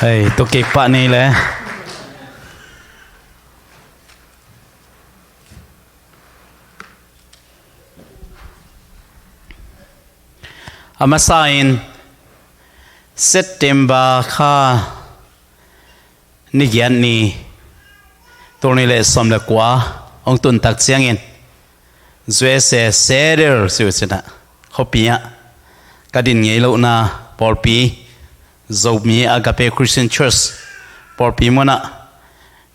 hey tu kek pak ni le amasain September kha ni gian niตัวนี้เลยสมเลยกว่าองตุนตักเสียงเงินZACCSEATTLEสิวสินะเขาปีอ่ะกระดิ่งเงี้ยลูกนะปอลปี Zomi Agape Christian Church ปอลปีมันอ่ะ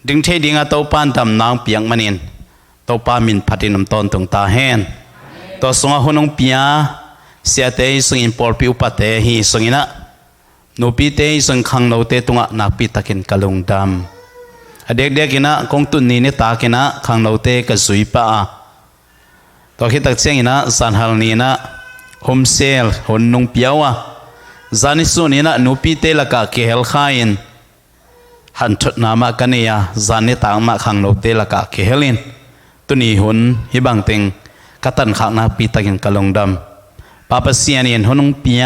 ดึงเทดิ่งอ่ะตัวปานทำนางเปียงมันเองตัวปามินพัดดินน้ำต้นตรงตาแห้งตัวสงฆ์หุ่นองปีอ่ะเสียเตยสงินปอลปีอุปเตหีสงินะนูปีเตยสงขังโนเตตุงอ่ะนักปีตะกินกะลงดำเด็กๆกินะคงตุนนี้เนี่ยตากินะขังโนเตกสุยป้าตัวคิดตักเสียงนะสันหัลนี้นะโฮมเซลหนนุ่งเปียวจานิสุนี้นะนูปีเตละกะเกลข้ายินหันชุดนามากันเนี่ยจานิตางมาขังโนเตละกะเกลินตุนีหนฮิบังเต็งกัตันขังนาปีตะกินกะลงดำป้าเปเสียนีนหนนุ่งเปีย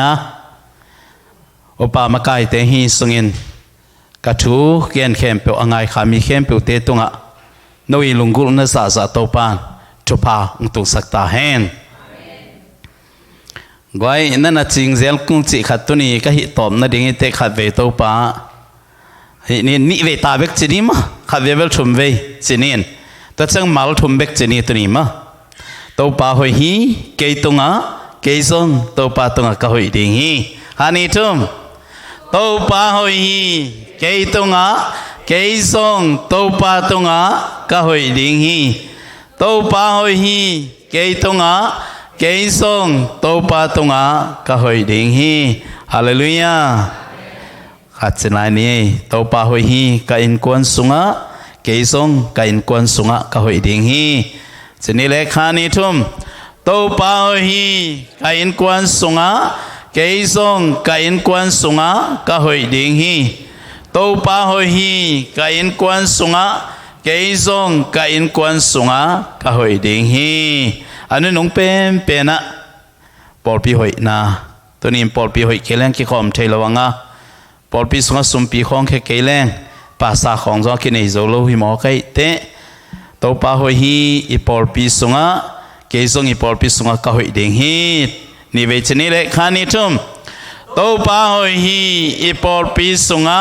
โอป้ามากายเตหีสงินกระทูเกียนเข้มเปียวง่ายขามีเข้มเปียวเตตุงะนวีลุงกุลนั่นสาโตปานจุพาอุตุสักตาแห้งกวยนั่นน่ะจริงเซลกุงจิขัดตุนีก็หิตอมนั่นเองเตขัดเวโตปานี่เวตาเบกจีนีมะขัดเวเวลชุมเวจีนีนตัวจังมาลชุมเบกจีนีตุนีมะโตปาหอยฮีเกยตุงะเกยซงโตปาตุงะก็หอยดิงฮีฮานีทุมโตปาหอยฮีเกยตุงะเกยซงโตปาตุงะก็หอยดิงฮีโตปาหอยฮีเกยตุงะเกยซงโตปาตุงะก็หอยดิงฮีฮาเลลูยาขัดเสนานี้โตปาหอยฮีก็อินกวนสุงะเกยซงก็อินกวนสุงะก็หอยดิงฮีเสนีเลขานิทุมโตปาหอยฮีก็อินกวนสุงะเกยซงก็อินกวนสุงะก็หอยดิงฮีโตปาหอยฮีก็อินกวนสุงะเกยซงก็อินกวนสุงะก็หอยดิงฮีอันนี้น้องเป็นนะปอลปีหอยนะตัวนี้ปอลปีหอยเกล้งกี่คอมเทลวังอ่ะปอลปีสุงะสุมปีของแค่เกล้งภาษาของจอกินไอโซโลหิมอไกเตะโตปาหอยฮีอีปอลปีสุงะเกยซงอีปอลปีสุงะก็หอยดิงฮีนี่เวชนี้เลยขานิทุมโตปาหอยฮีอีปอลปีสุงะ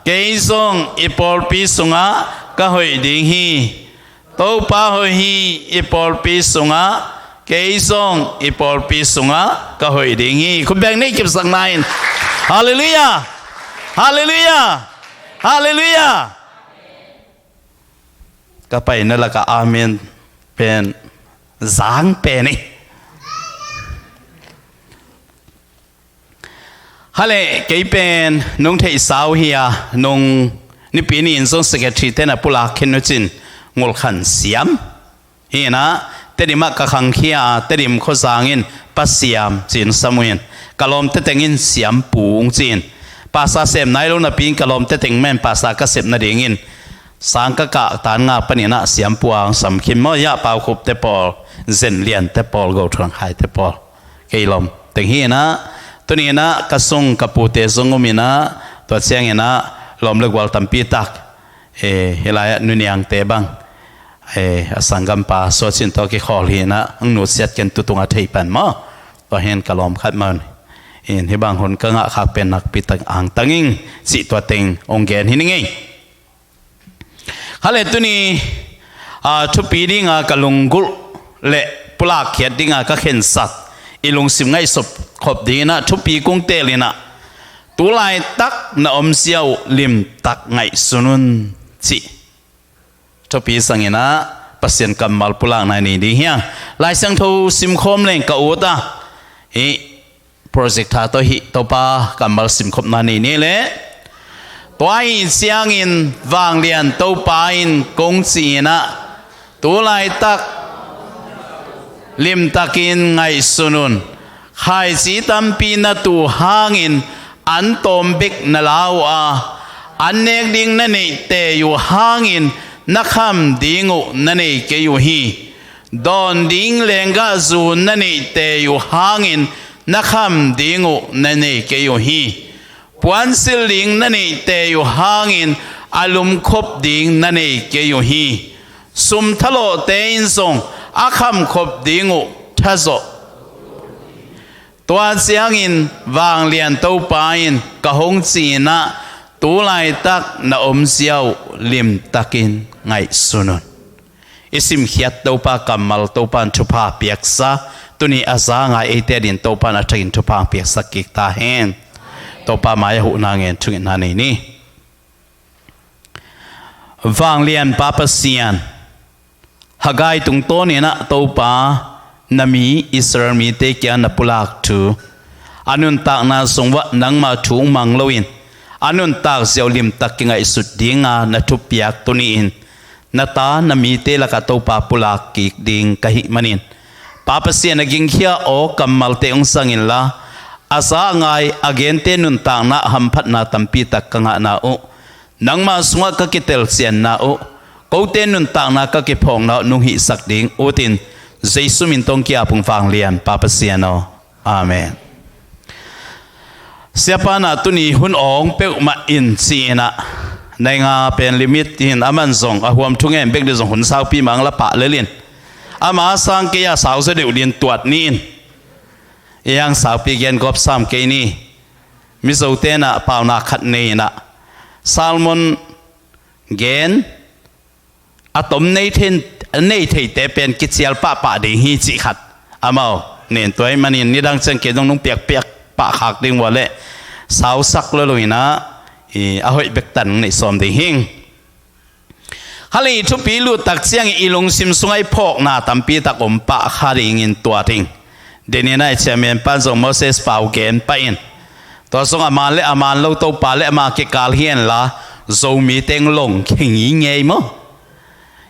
เกยซงอีปอลปีสุงะก็หอยดิงฮีโตปาหอยฮีอีปอลปีสุงะเกยซงอีปอลปีสุงะก็หอยดิงฮีคุณแบงค์นี่เก็บสังนายฮาเลลูยาฮาเลลูยาฮาเลลูยาก็ไปนั่นแหละก็อาเมนเป็นจางเป็นนี่ฮัลโหลเกี่ยเป็นนุ่งเทสาวเฮียนุ่งนี่ปีนี้อินส่งสเก็ตทีเต้นปุลาเคนจินงุลขันเสียมเฮียนะเตดิมักกะขังเฮียเตดิมโคสางินปัสเสียมจินสมุยนกะลอมเตติงินเสียมปูงจินภาษาเสมนายลุนปีนกะลอมเตติงแม่นภาษากะเสมนาดิงินสังกะกะตานงาปนินะเสียมปวงสำคิมมอยะเปาคุบเตปอลเซนเลียนเตปอลโกทรังไฮเตปอลเกยลอมติงเฮียนะตัวนี้นะกระซุงกระปูเตซุงก็มีนะตัวเสียงนะลมเลือกวัลตัมปีตักเฮลายนุนยังเตบังสังกัมปาสวดสินตัวกิขอลีนะอังนุเสียดกันตุตุงอาทิปันมาตัวเห็นกระลอมขัดมันเห็นที่บางคนก็งะขักเป็นนักปีตักอ่างตังอิงสิตัวเต็งองเกนหินงิฮัลโหลตัวนี้ทุกปีนี้งากะลุงกุลเละปลาเขียดดิ้งก็เข็นสัตว์อีลุงสิมไงศพขบดีนะทุกปีกงเตลินะตัวลายตักนะอมเสียวลิมตักไงสุนุนจิทุกปีสังเกตนะปัสยันกำมัลปลาในนี้ดีเฮียลายสังทูสิมคมเล่งกะอุตาโปรเจกต์ท่าตัวหิตัวปากำมัลสิมคมในนี้เลยตัวไอ้เสียงอินวางเลียนตัวปาอินกงจีนะตัวลายตักลิมตักินไงสุนุนใครสีตัมปีนะตัวห่างอินอันตอมบิกนลาวอันเนกดิ่งนั่นเองเตอยู่ห่างอินนักคำดิ่งนั่นเองเกยอยู่ฮีดอนดิ่งเลงกาจูนั่นเองเตอยู่ห่างอินนักคำดิ่งนั่นเองเกยอยู่ฮี ปวนสิลิงนั่นนี่เตอยู่ห่างอินอารมณ์คบดิ่งนั่นนี่เกยอยู่ฮีสุมทะโลเตอินทรงอาคำคบดิ่งอุทัศตัวเสียงอินวางเลียนตัวปาอินกะหงจีนะตัวลายตักนาอมเสียวลิมตักินไงสุนนอิสิมเขียดตัวปากำมัลตัวปันทุพาเปียกซาตัวนี้อาซาไงเอเตดินตัวปันอัฐกินทุพาเปียกสักกิกตาเฮนตัวปามายหุนางเงินทุกินนานี่วางเลียนปาปเซียนหากายตรงโตนี่นะตัวปานามีอิสราเอลมีเตกียนปุลักทูอันนุนตากนาสงวะนังมาถูงมังโลวินอันนุนตากเสียวลิมตักกิงไอสุดดิ้งานาทุเปียกตัวนี้อินนาตานามีเตละกะตัวปาปุลักกิกดิ้งกะหิมันินปาปเซียนกิงเขียโอกัมมัลเตองสังอินละอาซาไงอเกนเตนุนตากนาหัมพัดนาตัมปีตักกังนาโอนังมาสงวะกะกิเตลเซียนนาโอกูเตนุนตากนากะกิพองนานุหิสักดิ้งโอตินเจสุมินตงกี้อาพุงฟังเลียนปาปเซียนออาเมนเสียปานาตุนีหุ่นองเปกมาอินซีนะในงาเป็นลิมิตที่อามันส่งอาหวมทุ่งเงินเบกเดือดส่งหุ่นสาวปีมังละปะเลลินอามาสังเกียสาวเสด็จเรียนตรวจนี่ยังสาวปีเกียนกอบสามเกนี่มิโซเตนะเปล่านาขัดนี่นะซาลมอนเกนอะตอมในเทนในเทเตเป็นกิจเสียลป้าป่าดีฮีจิขัดอามาเนี่ยตัวไอ้มันนี่ดังเชิงเกดงนุ่งเปียกเปียกป่าหักดิ่งวัวเละสาวสักเลยนะอาหอยเบกตันในสอมดีหิงฮัลโหลทุกปีลูตักเสียงอีลงซิมสงไอพอกนาตัมปีตักอมป่าฮาริงินตัวทิ้งเดนี่นะเชมีนปันส่งโมเสสเป่าเกนไปอินตัวส่งอามันเละอามันเราตัวป่าเละมาเกกาลเฮียนละโซมีเต็งลงเข่งยิงไงมั้ง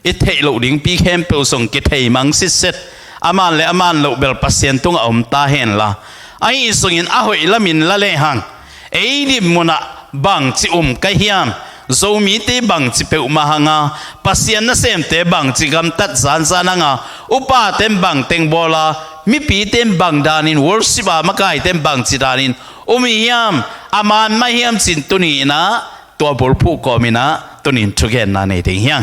อิทธิโลดิ้งปีเข้มเปลส่งกิเทมังสิเซตอามันและอามันโลเบลปัสเซนตุงอมตาเห็นละไอ้ส่งอินอาหอยละมินละเลหังไอ้ดิมุนะบังจิกะเฮียมโซมีเตบังจิเปอุมาหังาปัสเซนน่ะเซมเตบังจิกำตัดสานสานังาอุปาเต็มบังเต็งบอลามิปีเต็มบังดานินวอร์สิบามะกายเต็มบังจิดานินอุมิเฮียมอามันไม่เฮียมจินตุนีนะตัวบอลผู้ก่อมินะตุนินทุกเห็นนาในเดียง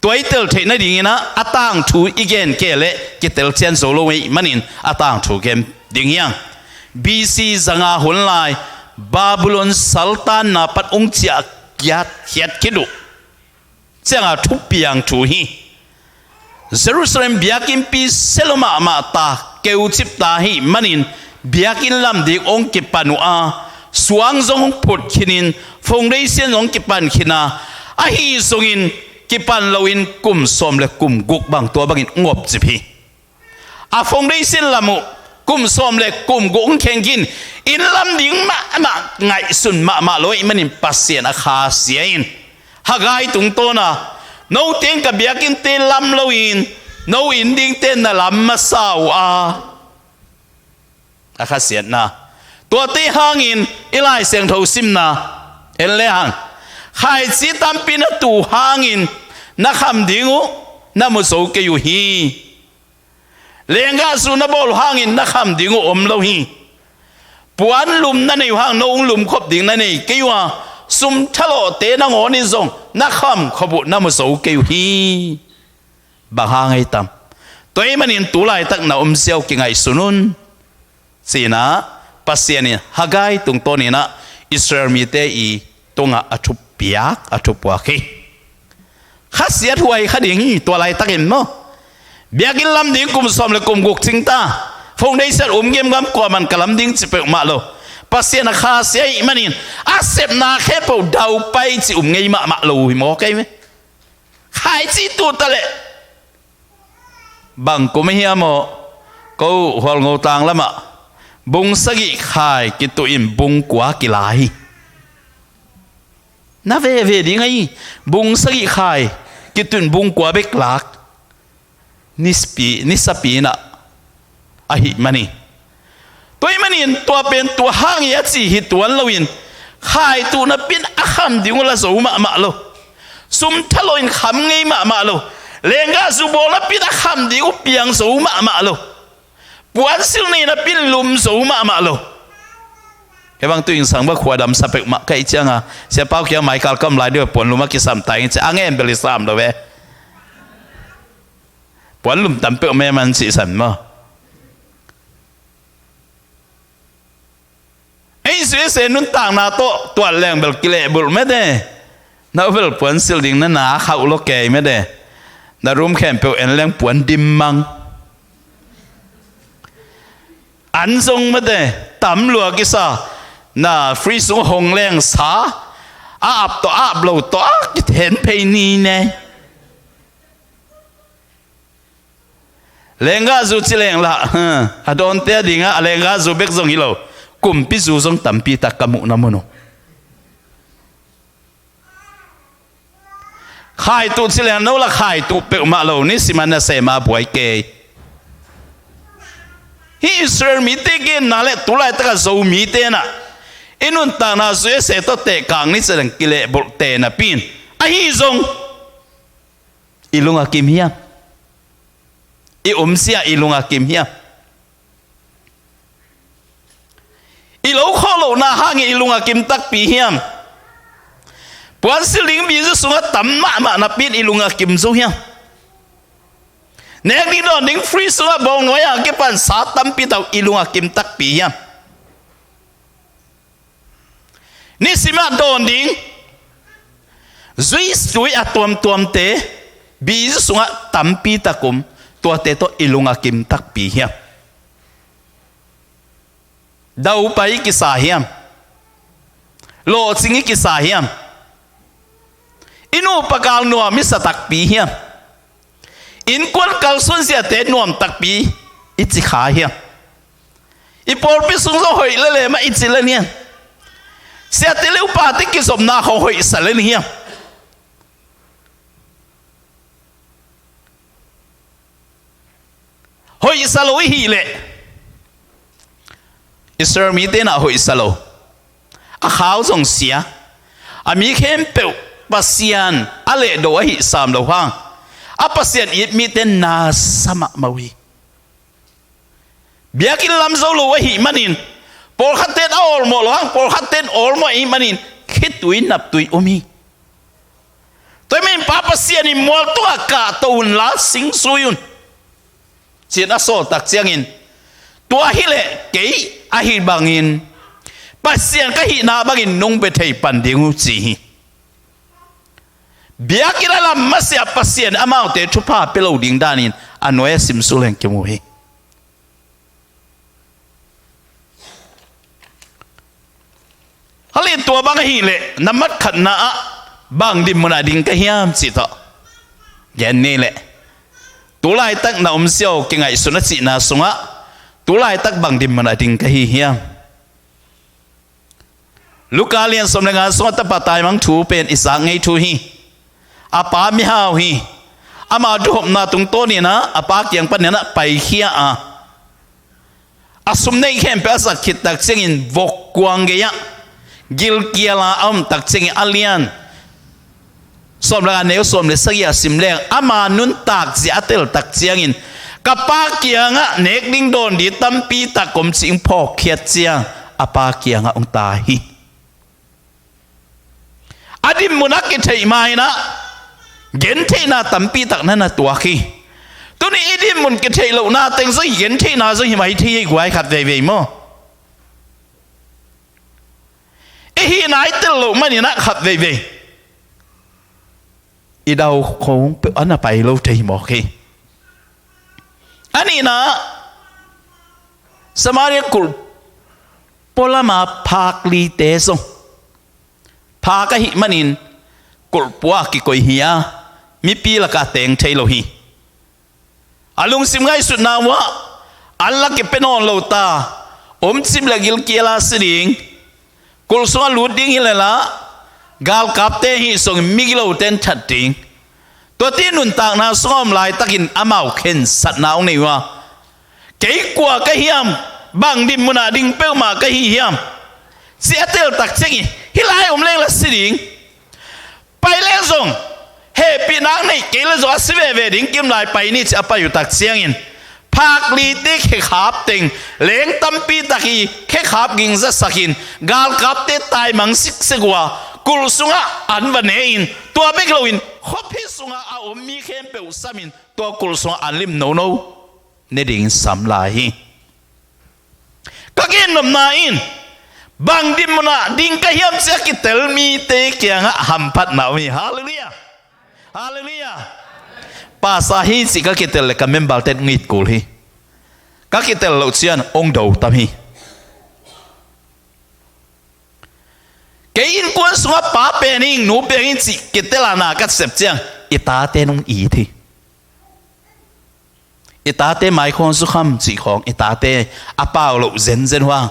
ตัวไอ้เตลเทนดิ่งนะอาตังถูอีเกนเกเละกิเตลเชนโซโลวิมันินอาตังถูเกมดิ่งยังบีซีจังอาหุ่นลายบาบิโลนซัลตันนาปัดองค์จักยัดเขียดกิดุจังอาทุบยังถูฮีเยรูซาเล็มเบียกินปีเซโลมาตาเกวจิบตาฮีมันินเบียกินลำดิองค์กิปันุอาสวงจงพุดขินินฟงได้เสียนองค์กิปันขินาอาฮีทรงอินกิปันเราอินกุมสมและกุมกุกบางตัวบางอินงบจิพีอาฟงได้เส้นลำมุกุมสมและกุมกุกแข่งกินอินลำดิ่งมาไงสุนมาลอยมันอินปัสเซียนอาคาเสียอินหากไอตุงโตนะโนเต็งกับเบียกินเตลำเราอินโนอินดิ่งเตนน่ะลำมาสาวอาคาเสียนนะตัวเตหางอินอิไลเสียงเท่าซิมนะเอ็นเลหังใครสิตามปีนตูหางอินนักคำดิ่งนักมุสเกยุฮีเลี้ยงกาสุนบอลหางอินนักคำดิ่งอมเราฮีปวนลุมนั่นในห้างน้องลุมคบดิ่งนั่นในเกยุว่าสุมทะเลเตนังอนิซงนักคำขบุนักมุสเกยุฮีบางหางไอตามตัวมันอินตุลายตักนาอมเซียวกิงไอสุนุนสีนะปัสเซียนี่ฮากายตุงโตนี่นะอิสราเอลมีเตอีตงอาทุบเปียกอาทุบวาคีข้าเสียถวยข้าดิ่งตัวอะไรตักเห็นมั้งเบียกินลำดิ่งกุมสมเลยกุมกุกจิงตาฟงได้เสร็จเงียบกว่ามันกลำดิ่งจะเปกมาโลปัสเซียนข้าเสียอีมันนี่อาเสพนาแค่เปล่าดาวไปจิไงมาโลหิมอไกไหมขายจีตูตะเละบังกูไม่เหี้ยมอกูหัวงูตังละมะบุงสกิขายกิตุอิมบุงกว่ากิลายน่าเวดีไงบุงสกิขายกิตุนบุงกว่าเบกลักนิสปีนะอหิมันนี่ตัวมันนี่ตัวเป็นตัวห้างยัดสีหิตวันเราอินขายตัวนับเป็นอาคำดิ่งละสูมาโลซุมทะลอยคำไงมาโลเลงกาสุโบนับเป็นอาคำดิ่งเปียงสูมาโลปวนสิลนี่นับเป็นลุมสูมาโล cái bang tụi sang bác khoa đam sắp mà cái chăng à sẽ bao kia máy cal cầm lại được buồn lùm cái sắm tay sẽ anh em beli sắm đâu vậy buồn lùm tầm bự mẹ mình chỉ sắm mà ấy sẽ nun tang na to tuan leng bel kile bul mẹ đây nó bel buồn siêu đình nó ná khâu lo kề mẹ đây na room camp bel en leng buồn dim mang anh sung mẹ đây tắm lúa cái sao na free sung hồng leng xá áp lâu to cái thèn penny này lenga zu chi leng la adon te dinga lenga zu bek zong hilo kum pi zu zong tam pi ta kamu namono khai tu chi leng no la khai tu pe ma lo ni simana se ma boy ke hi Israel mi te ke na le tu lai ta ka Zomi te na inun ta na zu se to te kang ni serang kile bol te na pin a hi zong ilunga kim hiam sia ilunga kim hiam ilo kholo na hang ilunga kim tak pi hiam puan siling bi zu sunga tam ma na pin ilunga kim zo hiam nek ni don ding free sunga bong no ya ke pan sa tam pi tau ilunga kim tak pi hiam ni sima don ding zui sui atom te bi zu sunga tam pi takum tua te to ilunga kim tak pi hiam dau pai ki sa hiam lo singi ki sa hiam inu pakal nuam mi sa tak pi hiam in kon kal sun sia te nuam tak pi ichi kha hiam i por pi sung so hoi le ma ichi le nian sia te le pa te ki som na hoi sa le hiam hoi salo hi le Israel mi te na hoi salo a khao zong sia a mi khem pe pasian ale do hi sam lo hang a pasian it mi te na sama mawi biakin lam zo lo hi manin por khaten all mo lo hang por khaten all mo i manin khitui nap tui omi toy men pa pasian ni mol to ka to un la sing suyun chuyện aso tak chiang in tua hi le ke a hi bangin pasien ka hi na bangin nong be thei pan ding chi bia kira la masya pasien amau te thupa pelo ding danin anoe sim suleng ke mu hi hali tua bang hi le namat khat na bang dim mona ding ka hiam chi to gen ni le tu lai tak na siêu cái ngày xuân chị na sung á tu lai tak bằng dim mana ding cái hi hiam Luka lian som lenga sung ta patai mang thu pen isa ngai thu hi apa mi hao hi ama du hom na tung to ni na apa kyang pan na pai khia a asum nei khem pe sa khit tak cheng in vok kwang ge ya gil kia la tak cheng alian som la neu som le sagia sim leng ama nun tak ZACCSEATTLE tak chiang in kapa kianga nek ding don di tampi takom ching phok khiat chiang apa kianga ong ta hi adim munak ke thei mai na gen thei na tampi tak na tua khi tu ni idim mun ke thei lo na teng so gen thei na so hi mai thi gwai khat ve ve mo e hi nai tel lo mani na khat ve ve i đâu không biết anh phải lâu thì một khi anh na Samaria kul polama phak li te song phak cái hi manin kul pua ki koi hiya mi pi la ka teng thei lo hi alung sim ngai su na wa alla ke penon lo ta sim la gil kia la sing kul so lu ding hi la gal kap te hi song miglo ten that ding to tin nun tak na som lai takin amau khen sat naung nei wa ke kwa ka hiam bang dim muna ding pe ma ka hi hiam ZACCSEATTLE tak cheng hi lai leng la siding pai leng song he pi nang nei ke la zo asive ve ding kim lai pai ni cha pa yu tak chiang in hak li te khe khap teng leng tampi taki khe khap ging za sakin gal kap te tai mang sik segwa kul sunga an van in tua bek loin khopi sunga a mi khem pe usamin tua kul sunga alim no ne ding sam la hi kagen nom na in bang dim na ding ka hiam se ki tel mi te kyang ham phat na mi hallelujah hallelujah pa sa hi si ka ki tel ka membal ten ngit kul hi ka ki tel lo chian ong do tam hi ke in kwan sunga pa pe ning nu pe in chi ki tel na ka sep chiang ita te nong i thi ita te mai khon su kham chi khong ita te a pao lo zen zen wang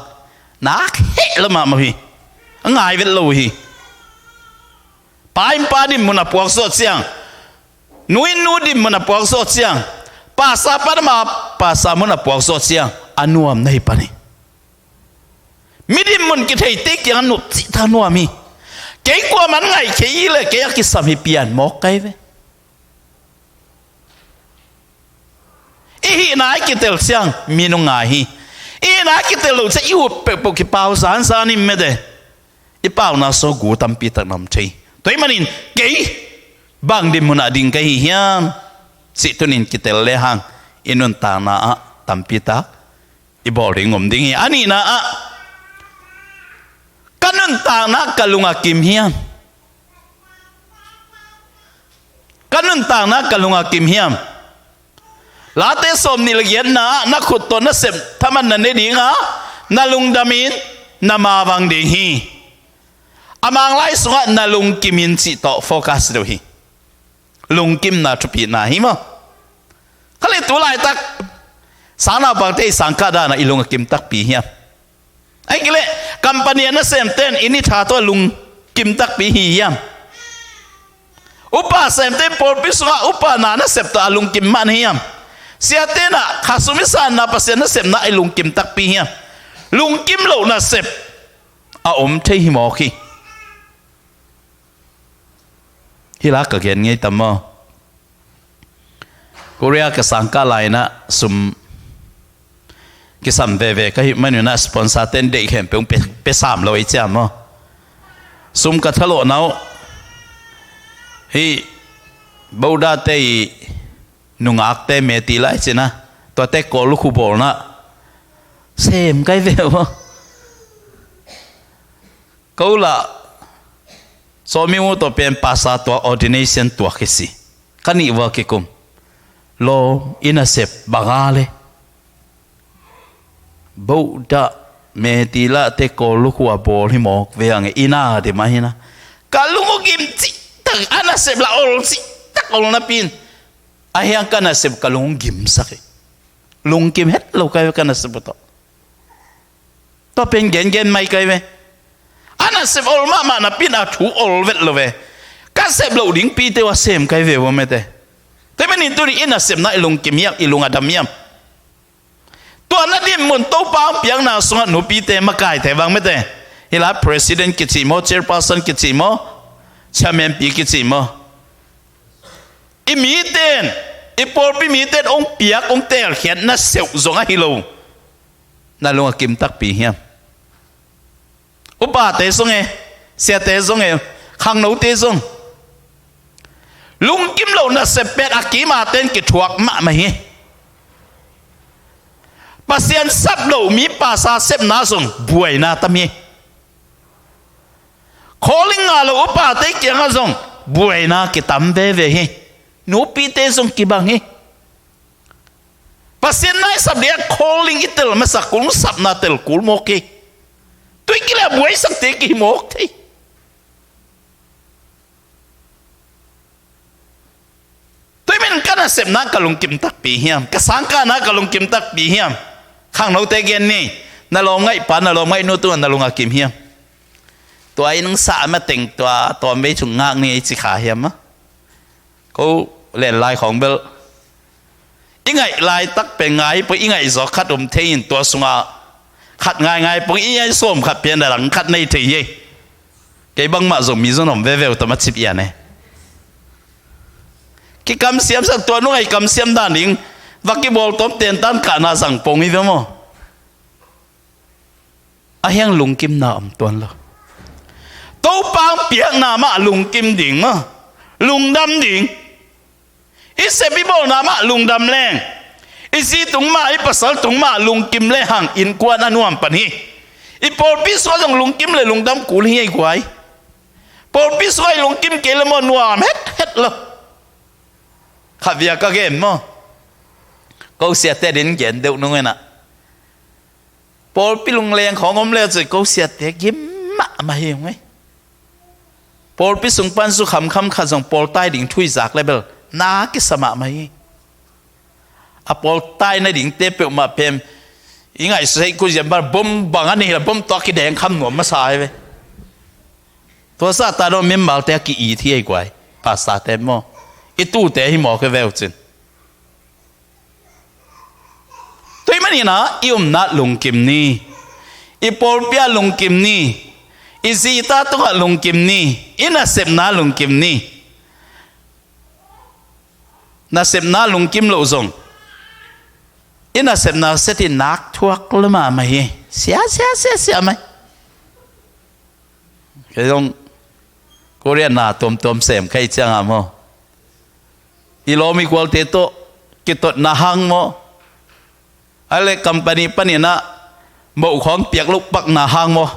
na he la ma hi ngai vet lo hi paim pa dim muna puak so chiang nuin nu dim muna puak so chiang pa sa pa ma pa sa muna puak so chiang anuam nei pa ni midim mun ki thei te kyang nu chi tha nuam mi ke kwa man ngai ke i le ke ki sam hi pian mok kai ve hi nai ki tel chiang mi nu ngai hi i na ki tel lo che yu pe po ki pau san san ni me de i pau na so gu tam pi ta nam chei toi manin ke bang dim mun ading kai hiam si tunin ki tel le hang inun ta na tam pi ta i bol ring om ding ani na kanun ta na kalunga kim hiam kanun ta na kalunga kim hiam late som ni lagyan na khut to na sem thaman na ne ding ha na lung damin na mawang ding hi amang lai sunga na lung kimin chi to focus do hi lung kim na thupi na hi mo khale tu lai tak sana bang te sangka da na ilung kim tak pi hiam ai kile company na sem ten ini tha to lung kim tak pi hi hiam upa sem te por pi sunga upa na sep to alung kim man hiam siatena khasumisan na pasen na sep na ilung kim tak pi hiam lung kim lo na sep a om thei hi mo khi hila ka gen ngai tamo korea ka sangka lai na sum ki sam ve ka hi manu na sponsor ten de khem pe sam lo i cham mo sum ka thalo nau hi boda te nungak te meti lai china to te ko lu khu bol na sem kai ve mo ko la so mi mo to pen pasa to ordination to kisi kani wa ki kum lo ina sep bangale boda meti la te ko lu khu bol hi mo ve ang ina de ma hina kalungo kim chi tak ana sep la ol chi tak ol na pin ahyang kana sep kalung gim saki lung kim het lo kai kana sep to pen gen mai kai ve ana sep ol ma na pin a thu ol vet lo ve ka sep lo ding pi te wa sem kai ve wo me te menin tu ni ina sep na ilung kim yak ilung adam yam to na dim mun to pa piang na sunga no pi te ma kai te wang me te hila president ki chi mo chairperson ki chi mo chairman pi ki chi mo imiten ipor pi miten ong piak ong tel khian na seu zonga hilo na lunga kim tak pi hiam upa te songe sia te songe khang no te song lung kim lo na sepet akima ten ki thuak ma hi pasien sap lo mi pa sa sep na song buai na tami calling alo upa te kyang song buai na ki tam ve hi no pi te song ki bang hi pasien nai sab dia calling itel masa kul sap na tel kul mo ki tu kila buai sak te ki mo ki tu men kana sep na kalung kim tak pi hiam ka sangka na kalung kim tak pi hiam khang no te gen ni na lo ngai pa na lo ngai no tu na lo nga kim hiam to ai nang sa ma teng to me chung ngak ni chi kha hiam ma koเล่นลายของเบลอีไงลายตักเป็นไงปอีไงจอขัดเทียนตัวสงาขัดไงปอีไงส้มขัดเปลี่ยนหลังขัดในทีเย่แกบังมาส่งมีส่วนผมเวลตัวมาชิบยันเนี่ยกี่กำเสียมสักตัวนู้นไอ้กำเสียมด้านหนึ่ง วักกี้บอลต้มเตียนตันขานาสั่งปงอีกแล้วมั้งอาเฮียงลุงกิมนาอมตัวละตู้ปังเปียกนามาลุงกิมดิ่งมั้งลุงดำดิ่งอีเซบิบอลนามาลุงดำแรงอีซีตุงมาอีปัสสาวะตุงมาลุงกิมเลยห่างอินกวนอนุอัมปนีอีปอลพิสวาจงลุงกิมเลยลุงดำกูเลยไอ้ควายปอลพิสวาลุงกิมเกลมอนัวเฮ็ดละขับยากระเกมมั้งก็เสียแต่ดินเย็นเดี๋ยวนู้นน่ะปอลพิลุงแรงของอมเลี้ยจะก็เสียแต่ยิ้มมาเห็นไหมปอลพิสุงปันสุขคำขัดส่งปอลใต้ดิ่งทุยจากเลยเบลน่ากิสมาไหมอะปอลใต้ในดิ่งเตะเปมาเพิ่มยังไงใส่กูจะมาบ่มบางอันนี้ละบ่มตัวกี่แดงคำหนวมมาใส่ไปตัวซาตาโดนมิมมาแต่กี่อีที่ไอ้กวยภาษาเต็มมั้งอีตู้แต่ให้หมอก็เวลจินตัวมันนี่นะอีอุ้มนัดลงกิมนี่อีปอลเปียลงกิมนี่อีซีตาตัวลงกิมนี่อีน่าเสพน้าลงกิมนี่น่าเสพน้าลงกิมโลซงอินาเสพนาเสตินักทั่วกลมาไหมเสียไหมก็ต้องกูเรียนนาตัวเสมใครจังอ่ะมั้งอีโลมีกวลเตโตกิตนาหังมั้งอะไรกัมปานีปนีนะหมู่ของเปียกลูกปักนาหังมั้ง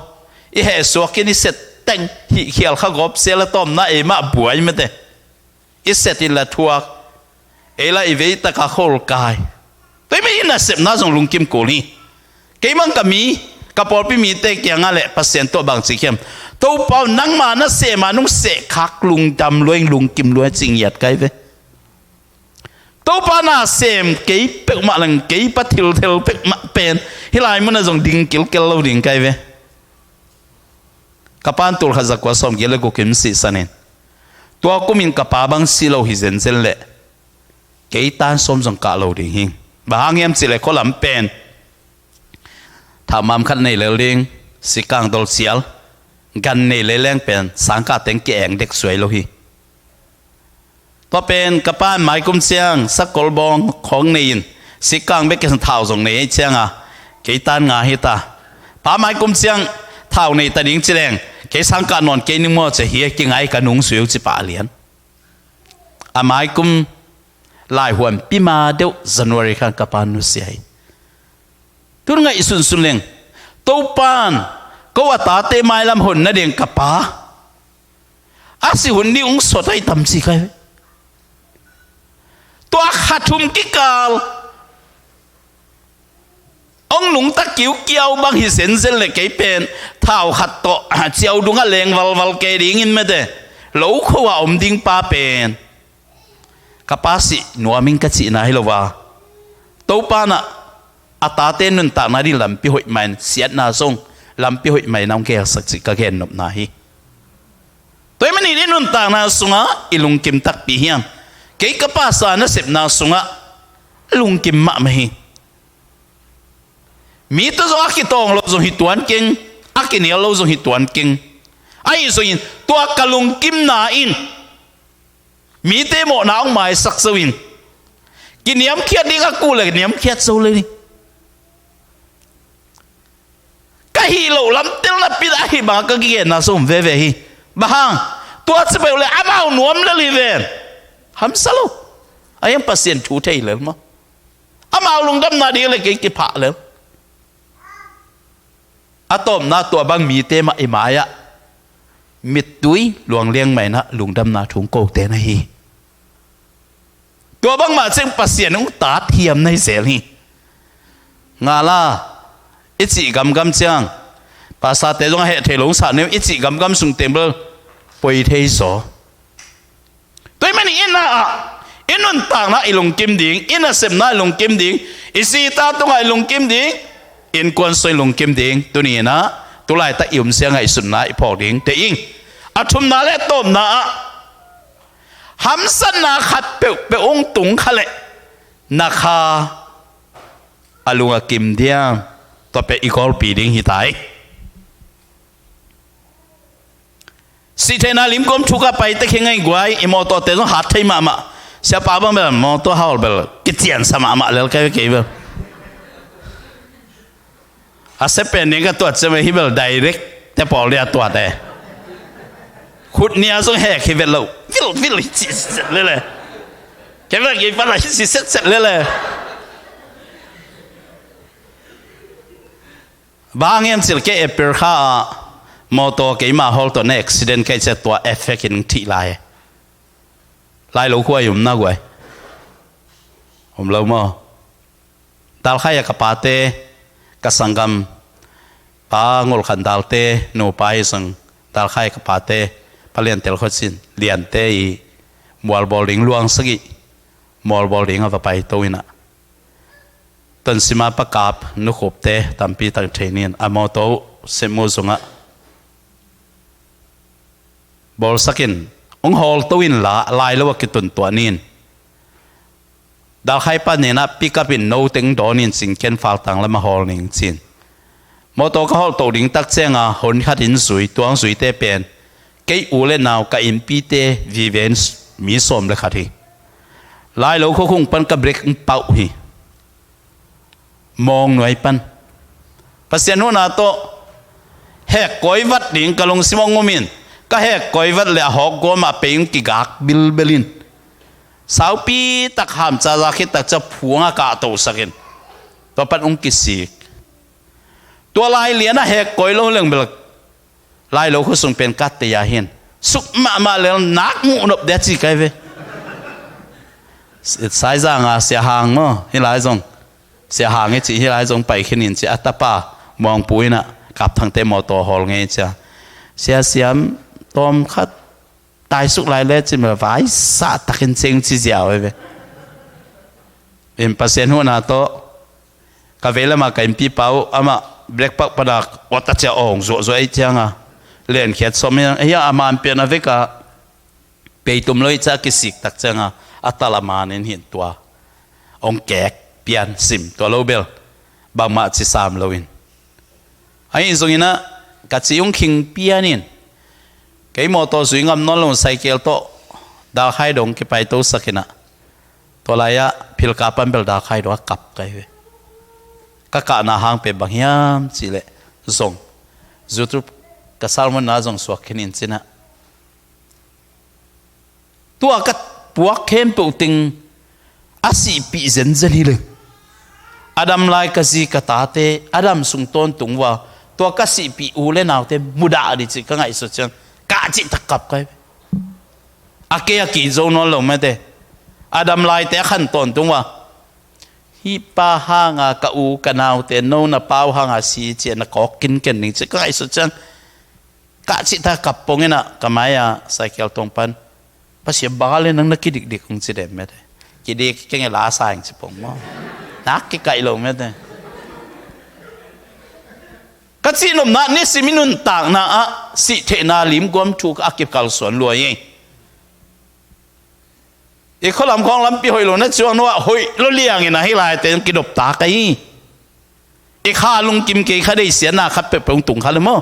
อีเหตุสวกินอีเสตเต็งหิเขียวข้าวกบเสละต้มน่าเอมาบวยไม่ได้อีเสติละทั่วเอละอีเวตะกะโคลกายตัวไม่ยินนะเสพน่าส่งลุงกิมกูนี่เกี่ยมันก็มีกับพอพี่มีเตะยังไงแหละเปอร์เซ็นต์ตัวบางสิ่งเข้มตัวเปล่านั่งมานะเสมานุ่งเสกคักลุงดำรวยลุงกิมรวยจริงหยัดไกลไปตัวปานาเสมเกี่ยเป็กมาหลังเกี่ยปัดทิลเป็กมาเป็นฮิลายมันน่ะส่งดิ่งกิลเราดิ่งไกลไปกับปานตัวข้าศึกว่าสมเกี่ยเลยกูกิมสิสันเองตัวกูมินกับปาบังสิเราหิเซนเซนเละเกี่ยตันสมส่งกะเราดิ่งหิงบางอย่างสิเลยเขาลำเป็นถ้ามั่มขันในเรื่องสิกังดอลเซียลกันในเรื่องเป็นสังกัดแต่งแกงเด็กสวยโลหิตัวเป็นกระป้านหมายกุมเชียงสักกลบองของในยินสิกังเบกเกสันเท่าส่งในเชียงอ่ะเกี่ยตันงาฮิตาป้าหมายกุมเชียงเท่าในตะดิ่งจีแดงเกี่ยสังกัดนอนเกี่ยนึงมั่วจะเฮียกิ่งไอ้กันนุ่งสวยจิป่าเลียนอ่ะหมายกุมลายหัวปีมาเดียวจันวารีขันกับปานุเสียตัวไงสุนเลงตัวปานก็ว่าตาเตไม้ลำหุ่นนั่นเองกับป้าอาศิหุ่นนี่องสดให้ทำสิใครตัวขัดทุมกิกาลองหลงตะกิ้วเกี่ยวบางหิเซนเซนเลยเกยเป็นเท้าขัดโตเจียวดุงะเลงวัลเกยดิ้งอินไม่ได้หลูขว่าอมดิ้งป้าเป็นกับป้าสิหนัวมิงกัดสินะฮิโลวาตัวป้าน่ะอัตราเต้นนุนตานาดิลำพิหอยมันเสียนาทรงลำพิหอยมันน้องแก่สักสิกะเกนนบนาฮีตัวมันนี่นุนตานาสุงะอิลุงกิมตักปีเฮียมเกี่ยกับป้าสานะเสพนาสุงะลุงกิมมะมฮีมีตัวจงอักขิตองเราจงหิตวันเก่งอักขิเนียเราจงหิตวันเก่งไอ้ส่วนตัวกะลุงกิมนาอินมีเตโมน้องหมายสักสวินกินเนียมเคียดนี่ก็กูเลยเนียมเคียดโซเลยนี่ก็ฮีโร่ลำเตลปิดไอ้บางก็เกี่ยน่าสมเวฮีบางตัวจะไปเลยอามาหนวมเลยเวนฮัมสโลไอ้ยังปัสเซียนชูเทยเลยมั้งอามาลงดำนาดีเลยกี่ผ่าเลยอะตอมนาตัวบางมีเตมาไอหมายะมิดดุยหลวงเลี้ยงใหม่นะลุงดำนาถุงโกเตนะฮีตัวบางมาเส้นปัสเซียนงตาเทียมในเสรีงาล่าอิจิกำเจียงภาษาเตจงเหตุเทลงสารเนี่ยอิจิกำสุงเต็มเลยปอยเทโสตัวมันอินนะอินุนต่างนะไอลงกิมดิ่งอินนะเสพนะลงกิมดิ่งอิสิตาตรงไอลงกิมดิ่งอินกวนสวยลงกิมดิ่งตัวนี้นะตัวลายตะอิ่มเสียงไอสุนนะไอพอดิ่งแต่อิงอัทุมนาและต้มนะหัมสันนาขัดเปองตุงขะเลนาคาอลุงกิมเดียมตัวเป็นอีกอลปีดิ่งหิตายสิเทนาลิมกมชุกไปตะเข่งไงกวยอิมอตัวเตต้องหัดไทยมา siapa bang bel motor haul bel kecian sama amak lel kayak bel asep ni kan tuat sama hibel directแต่พอเรียตัวแต่ขุดเนี่ยส่งแหกให้เวลเราวิลสิเสร็จเลยแค่ว่ากี่ปันอะไรสิเสร็จเลยบางอย่างสิลเกะเปิดข้ามอเตอร์กี่มาฮอลตัวเนี่ยอุบิเหตุแค่จะตัวเอฟเฟกต์ที่ลายลูกคุยอยู่น่ากลัวผมเล่ามาตาลใครกับปาเต้กับสังกัมปางลขันดาลเตโนไปสังตาลไข่กับปาเตปเลียนเตลขจินเลียนเตอีมอลบอลลิงลวงสกิมอลบอลลิงเอาไปตัวน่ะตันสิมาประกาศนุขบเตตัมปีตั้งเทนินอามอโตเซมูซุงะบอลสกินองฮอลตัวน่ะลายแล้วว่ากิตุนตัวนินดาลไข่ปันเนี่ยนะปิกับอินโนติงโดนินสิงเกนฟาลตังแล้วมาฮอลนิงจินมอตัวเขาตัวลิงตักเจ้งอ่ะคนขัดหินสวยตัวสวยเตเป็นกี่อูเล่นเอากับอินปีเตวิเวนส์มีสมเลยขัดที่หลายเราเขาคงปั้นกับเบรกเป่าหีมองหน่วยปั้นภาษาโน่นอ่ะตัวแหกก้อยวัดลิงกับลงสิมองงมินก็แหกก้อยวัดเลยหอกกัวมาเป็นกิกากบิลเบลินสาวปีตักหามจะรักตักจะผัวงอากาศตัวสักเองตัวปั้นองกิสีตัวลายเหรียญน่ะแหกก้อยโลเรื่องเบลลายโลเขาส่งเป็นกัตติยาเห็นสุกมาเลยนักมุนบเด็ดสิใครเว้สายจางอ่ะเสียหางมั้งที่หลายจงเสียหางไอ้จีที่หลายจงไปขึ้นนินจีอัตตามองปุ้ยน่ะกับทางเตมอตัวฮอลไงจ้ะเสียมตอมคัดตายสุกลายเล็ดจิมาไว้สาตักเจงจีเจียวเว้เป็นเปอร์เซ็นต์หัวหน้าโตกาเวลมากับอิมพีเป้าอามาเบรกปักปนักวัดตะเจ้าองโซไอ้เจ้าอ่ะเลี้ยงเขียดสมัยเฮียอามันเปลี่ยนอะไรก็ไปตุ่มเลยจะกิสิกตักเจ้าอ่ะอัตลามาเนี่ยเห็นตัวองแกกเปลี่ยนซิมตัวโลเบลบางมาจิสามโลวินไอ้ส่วนนี้นะกัดสิยงคิงเปียนินไก่มอตัวสวยงามนอนลงไซเคิลโตดาวไข่ดงกี่ไปตัวสักนะตัวไรอะพิลกาปันเบลดาวไข่ดงกับไก่ก็กะนาหางไปบางยามสิเละซงจุดรูปกษัตริย์มันน่าจงสวกขินินสินะตัวกัดปวกเข้มปุติงอาศิปีเซนเจลีเลยอดัมไลกสิกตาเตอดัมสุงต้นตุงว่าตัวกสิปีอูเลนาวเตมุดาดิจิก็ไงสุดจังกะจิตะกับไงอาเกียกิโจนอลงไม่เตอดัมไลเตขันต้นตุงว่าฮิปะหางากะอูกะนาวเตโนนะเปาหางาสีเจนะกอกินกันนี่จะก็ไอ้สุดจังกะจิตากับปงนะกะมายาไซเคิลตรงปันภาษาบาลีนังนักกิดิกดิคงจะเด็ดไม่ได้กิดิกแค่ไงลาสายสิปงมั้งนักกิไก่ลงไม่ได้ก็สินมนะนี่สิมินุนต่างนะอะสิเทนาลิมกวมถูกอากิบกัลสวนรวยเองอีกข้อลำของลำปีหอยหลงนั่นช่วงนู้นหอยเราเลี้ยงไงนะให้ลายแต่กินดบตาไกอีกข้าลุงกิมเกยข้าได้เสียหน้าขับไปปรุงตุงข้าเลยมั้ง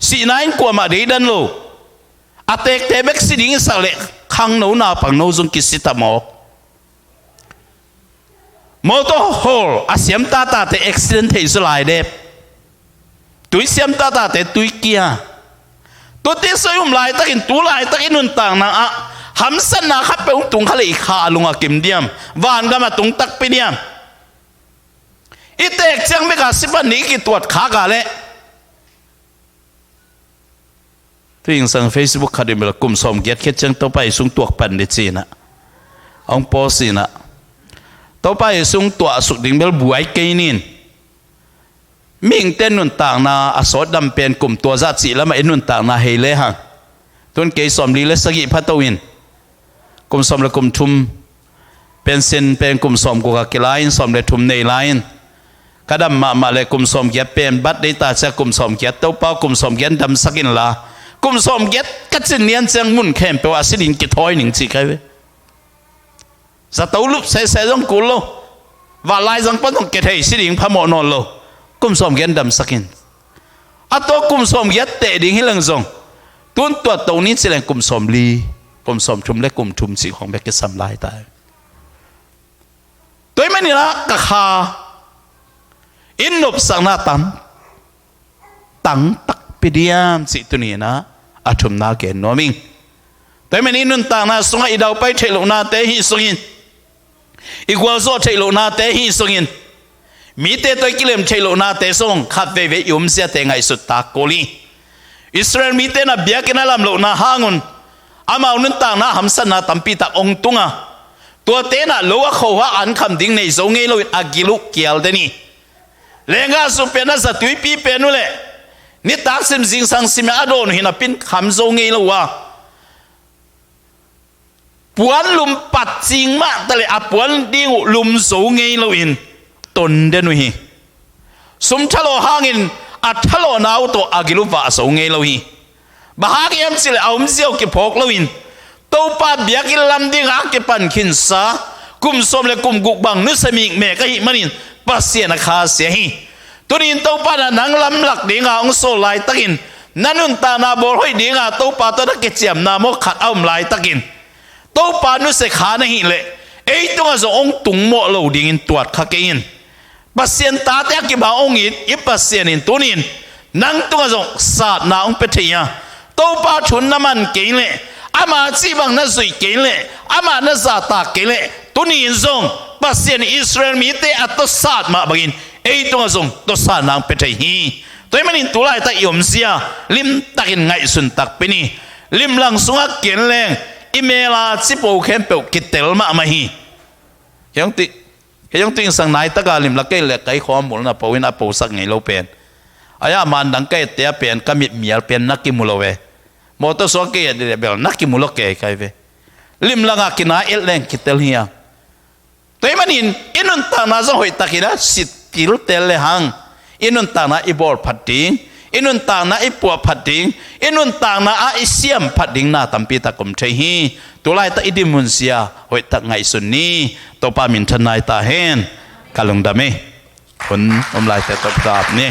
สีนั้นกลัวมาดีดันโลอาเตกเตเบ็กสิดิ้งสักเล็กขังโนนาปังโนจงกิสิตามอกมอเตอร์โฮลอาเสียมตาเตเอ็กซิเดนต์ที่สุดเลยเด็บตุยเสียมตาเตตุยเกียตัวเตสยุมลายตะกินตัวลายตะกินนุนต่างนะอะหำสันนะครับไปอุ้งตุงเขาเลยขาลุงอากิมเดียมวานก็มาตุงตักไปเดียมอีเตกจังไม่กาสิบันนี้กี่ตัวขากาเละที่ยิงสั่งเฟซบุ๊กขัดเมลกุมสมเกียรติแค่จังต่อไปส่งตัวปันดิจีนะองโพสินะต่อไปส่งตัวสุดดิ่งเบลบวยเกนินมิงเต้นนุนต่างนาอสอดดำเป็นกลุ่มตัวZACCแล้วมาเอ็นนุนต่างนาเฮเลหังต้นเกยสมลีเลสกิพัตวินกลุ่มสมและกลุ่มทุมเป็นเซนเป็นกลุ่มสมกุกกิไลน์สมและทุมในไลน์กระดำมาเลยกลุ่มสมเกียรเป็นบัดได้ตาจะกลุ่มสมเกียรเต้าเป้ากลุ่มสมเกียรดำสกินละกลุ่มสมเกียรกัดจินเนียนจังมุนเข้มเปว่าสิลินกิทอยหนึ่งจีใครเว้จะตู้ลุบใส่จงกุลโลว่าลายจังปั้นต้องเกตให้สิลินพะโมนอนโลกลุ่มสมเกียรดำสกินอัตัวกลุ่มสมเกียรเตะดิ่งให้เรื่องจงตุนตัวตรงนี้แสดงกลุ่มสมลี กลุ่มสมชุมและกลุ่มชุมสีของเบกกิสัมลายตายตัวไม่นี่ละกะคาอินนบสังนาตันตังตักปิเดียมสิตุนีนะอาชุมนาเกนโนมิงแต่ไม่นี่นุนต่างนะสงอีดาวไปเทโลนาเตหิสงินอีกว่าโซเทโลนาเตหิสงินมีเตตัวกิเลมเทโลนาเตสงขัดเวเวยุมเสียเตงไงสุดตาโกลีอิสราเอลมีเตนะเบียกินาลำโลนาหาnguนอามานุนต่างนะหัมสันนะตัมปีตาองตุงะตัวเตนะโลวะเขาว่าอันคำดิ้งในโซเงโลวิอากิลุเกียลเดนีเลงาสุเปนะสตุยปีเปนุเลนี่ตักซิมซิงสังซิมอาโดนหินะปินคำโซเงโลวะปวนลุมปัดจริงมากแต่เลยปวนดิ้งลุมโซเงโลอินตนเดนุฮีสมทะโลหางินอัทะโลนาวตัวอากิลุวะโซเงโลฮีบาฮากยามสิเลเอามเสียวกิพกโลอินตัวป้าเบียกิลำดิ้งอากิปันขินซากุมสมและกุมกุกบังนุสมิงเมกะหิมันินปัสเซียนคาเสียฮีตัวนี้ตัวป้านังลำหลักดิ้งอาองโซไลตะกินนั่นนุนตานาบอลห้อยดิ้งอาตัวป้าตัวนักเกจียมนาโมขัดเอาไลตะกินตัวป้านุสขาในหิเลไอ้ตัวจะองตุงโมโลดิ้งตัวขักเกินปัสเซียนตาเตะกิบาองอินอีปัสเซียนินตัวนี้นังตัวจะศาสนาองเปทียตัวป้าชุนน้ำมันเกินเลยอามาจีบังนั่นสุยเกินเลยอามานั่นซาตาเกินเลยตัวนี้ทรงปัสเซียนอิสราเอลมีเตะอัตศาสตร์มาบังอินไอ้ตัวทรงตัวศาสนาองเปทีตัวมันอินตัวไรแต่ยมเสียลิมตักินไงสุนตักไปนี่ลิมลังสุงเกินแรงอิเมลาจิโปเข้มเปกิเตลมามาฮียังติสังนายตะกาลิมละเกลเลกไก่ข้อมูลนะปวินาปูสักไงเราเป็นอายามันดังเกตเตียเป็นก็มีเมียเป็นนักกิมุลเวมอเตอร์สเกตเดเบลนักกิมุลเกยใครเวลิมละงากินาเอลเลงกิเตลเฮียตัวมันอินุนตานาจะหอยตะกินะสิติลเตลเลหังอินุนตานาอิบอลพัดดิงอินุนตานาอิปัวพัดดิงอินุนตานาอิเซียมพัดดิงนาตัมปีตะกุมเทฮีตัวไล่ตะอิดิมุนเซียหอยตะไงสุนนี้ตัวปามินทนายตาเฮนกาลงดามิคนอมลายแต่ตบกราบนี่